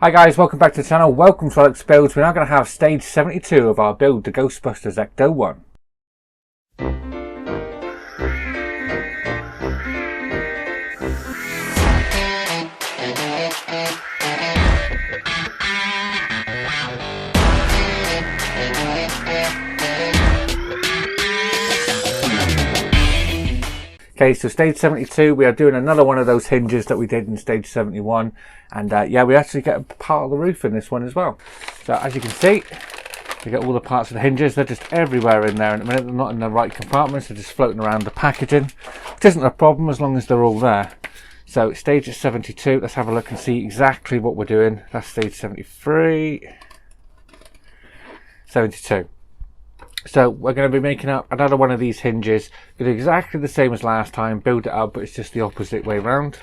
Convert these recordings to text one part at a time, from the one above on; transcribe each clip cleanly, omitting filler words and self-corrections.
Hi guys, welcome back to the channel. Welcome to Alex Builds. We're now going to have stage 72 of our build, the Ghostbusters Ecto 1. Okay, so stage 72, we are doing another one of those hinges that we did in stage 71. And yeah, we actually get a part of the roof in this one as well. So as you can see, we get all the parts of the hinges. They're just everywhere in there. And at the minute, they're not in the right compartments. They're just floating around the packaging, which isn't a problem as long as they're all there. So stage 72, let's have a look and see exactly what we're doing. That's stage 73, 72. So we're going to be making up another one of these hinges. We'll do exactly the same as last time, build it up, but it's just the opposite way around.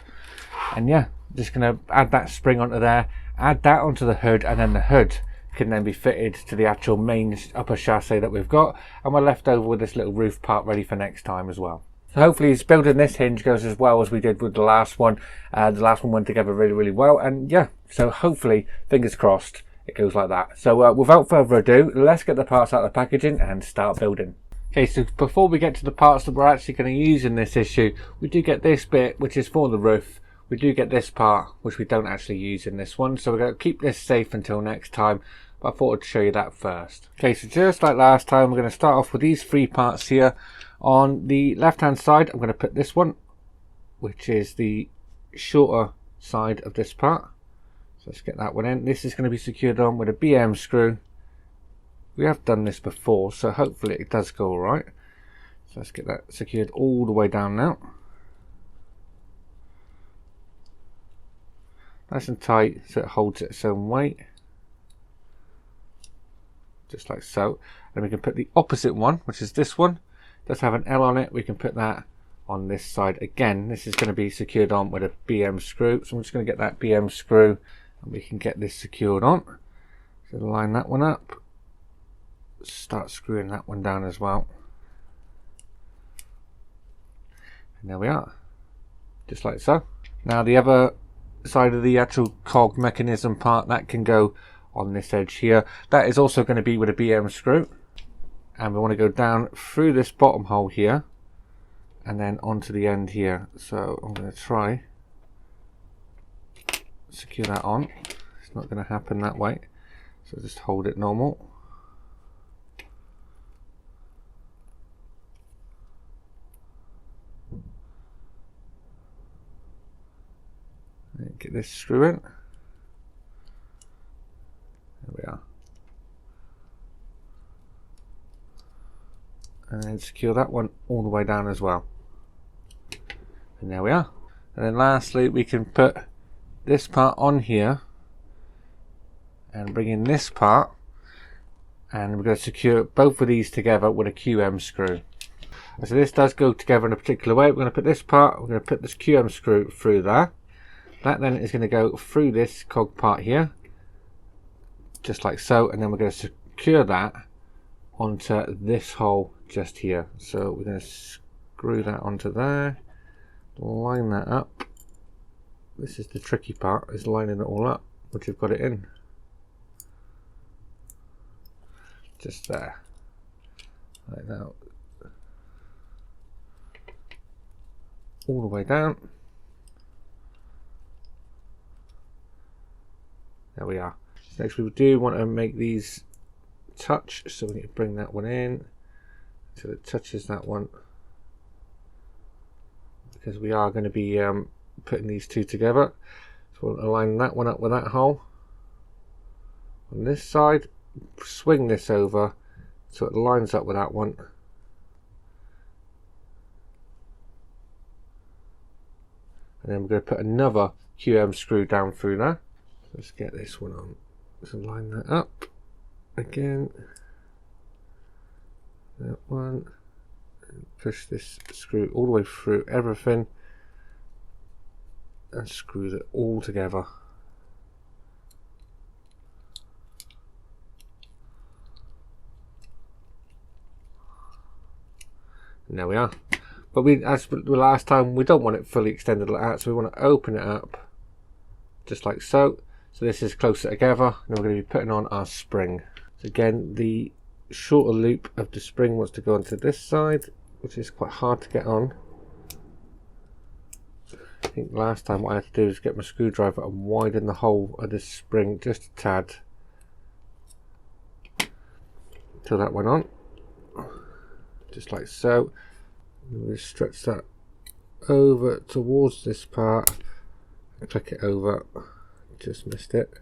And yeah, just going to add that spring onto there, add that onto the hood, and then the hood can then be fitted to the actual main upper chassis that we've got. And we're left over with this little roof part ready for next time as well. So hopefully building this hinge goes as well as we did with the last one. The last one went together really, really well. And yeah, so hopefully, fingers crossed, it goes like that. So without further ado, let's get the parts out of the packaging and start building. Okay, so before we get to the parts that we're actually going to use in this issue, we do get this bit, which is for the roof. We do get this part, which we don't actually use in this one. So we're going to keep this safe until next time. But I thought I'd show you that first. Okay, so just like last time, we're going to start off with these three parts here. On the left-hand side, I'm going to put this one, which is the shorter side of this part. So let's get that one in. This is going to be secured on with a BM screw. We have done this before, so hopefully it does go alright. So let's get that secured all the way down now. Nice and tight so it holds its own weight. Just like so. And we can put the opposite one, which is this one. It does have an L on it. We can put that on this side again. This is going to be secured on with a BM screw. So I'm just going to get that BM screw and we can get this secured on. So line that one up. Start screwing that one down as well. And there we are. Just like so. Now the other side of the actual cog mechanism part, that can go on this edge here. That is also going to be with a BM screw. And we want to go down through this bottom hole here and then onto the end here. So I'm going to try secure that on. It's not going to happen that way, so just hold it normal. Get this screw in. There we are. And then secure that one all the way down as well. And there we are. And then lastly, we can put this part on here and bring in this part, and we're going to secure both of these together with a QM screw. And so this does go together in a particular way. We're going to put this part, we're going to put this QM screw through there. That then is going to go through this cog part here, just like so, and then we're going to secure that onto this hole just here. So we're going to screw that onto there, line that up. This is the tricky part, is lining it all up once you've got it in. Just there, like that, all the way down. There we are. Next we do want to make these touch, so we need to bring that one in so it touches that one, because we are going to be putting these two together. So we'll align that one up with that hole on this side, swing this over so it lines up with that one, and then we're going to put another QM screw down through there. Let's get this one on. So line that up again. That one. And push this screw all the way through everything and screw it all together. And there we are. But we, as the last time, we don't want it fully extended like that, so we want to open it up just like so. So this is closer together, and we're going to be putting on our spring. So again, the shorter loop of the spring wants to go onto this side, which is quite hard to get on. I think last time what I had to do is get my screwdriver and widen the hole of this spring just a tad until that went on, just like so. We'll stretch that over towards this part and click it over. Just missed it.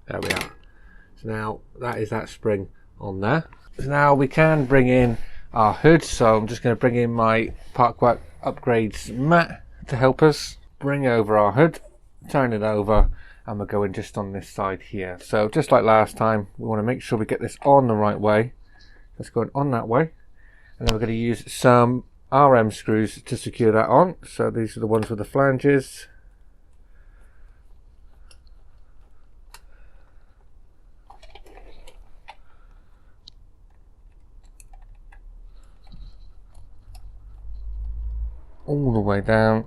There we are. So now that is that spring on there. So now we can bring in our hood. So I'm just going to bring in my Parkwork Upgrades mat to help us bring over our hood, turn it over, and we're going just on this side here. So just like last time, we want to make sure we get this on the right way. Let's go on that way, and then we're going to use some RM screws to secure that on. So these are the ones with the flanges. All the way down,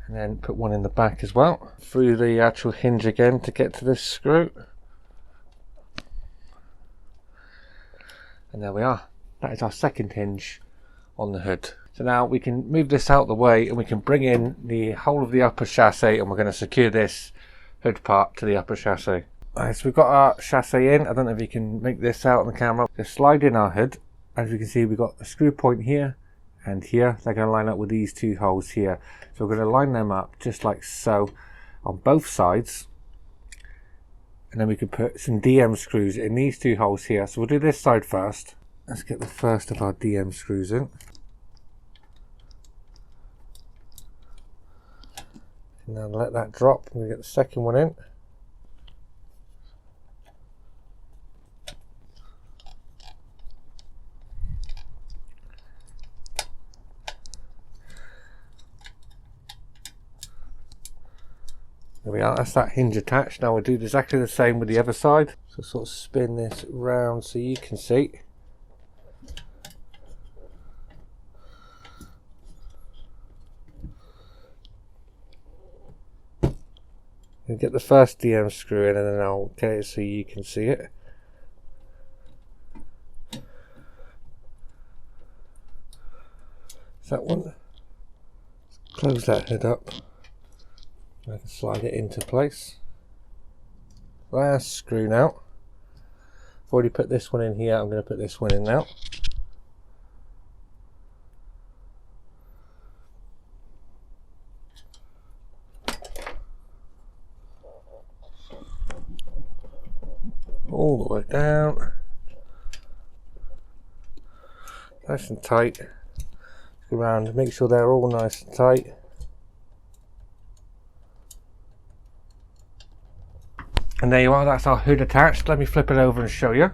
and then put one in the back as well, through the actual hinge again to get to this screw. And there we are. That is our second hinge on the hood. So now we can move this out of the way, and we can bring in the whole of the upper chassis, and we're going to secure this hood part to the upper chassis. Alright, so we've got our chassis in. I don't know if you can make this out on the camera. Just slide in our hood. As you can see, we've got a screw point here and here. They're going to line up with these two holes here. So we're going to line them up just like so on both sides, and then we could put some DM screws in these two holes here. So we'll do this side first. Let's get the first of our DM screws in. And now let that drop, and we get the second one in. There we are, that's that hinge attached. Now we'll do exactly the same with the other side. So sort of spin this round so you can see. And get the first DM screw in, and then I'll get it so you can see it. Is that one? Close that hood up. I can slide it into place. Last screw now. I've already put this one in here, I'm going to put this one in now. All the way down. Nice and tight. Go around, make sure they're all nice and tight. And there you are, that's our hood attached. Let me flip it over and show you.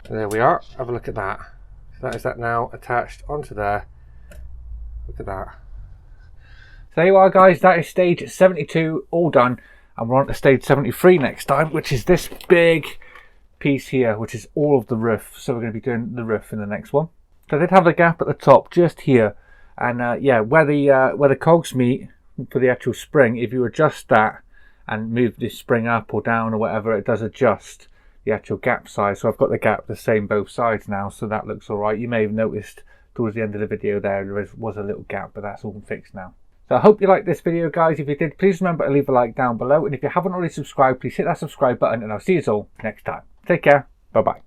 There we are, have a look at that. So that is that now attached onto there. Look at that. So there you are guys, that is stage 72 all done. And we're on to stage 73 next time, which is this big piece here, which is all of the roof. So we're going to be doing the roof in the next one. So I did have a gap at the top just here. And yeah, where the cogs meet for the actual spring, if you adjust that and move this spring up or down or whatever, it does adjust the actual gap size. So I've got the gap the same both sides now, so that looks all right. You may have noticed towards the end of the video there was a little gap, but that's all fixed now. So I hope you liked this video guys. If you did, please remember to leave a like down below, and if you haven't already subscribed, please hit that subscribe button, and I'll see you all next time. Take care, bye bye.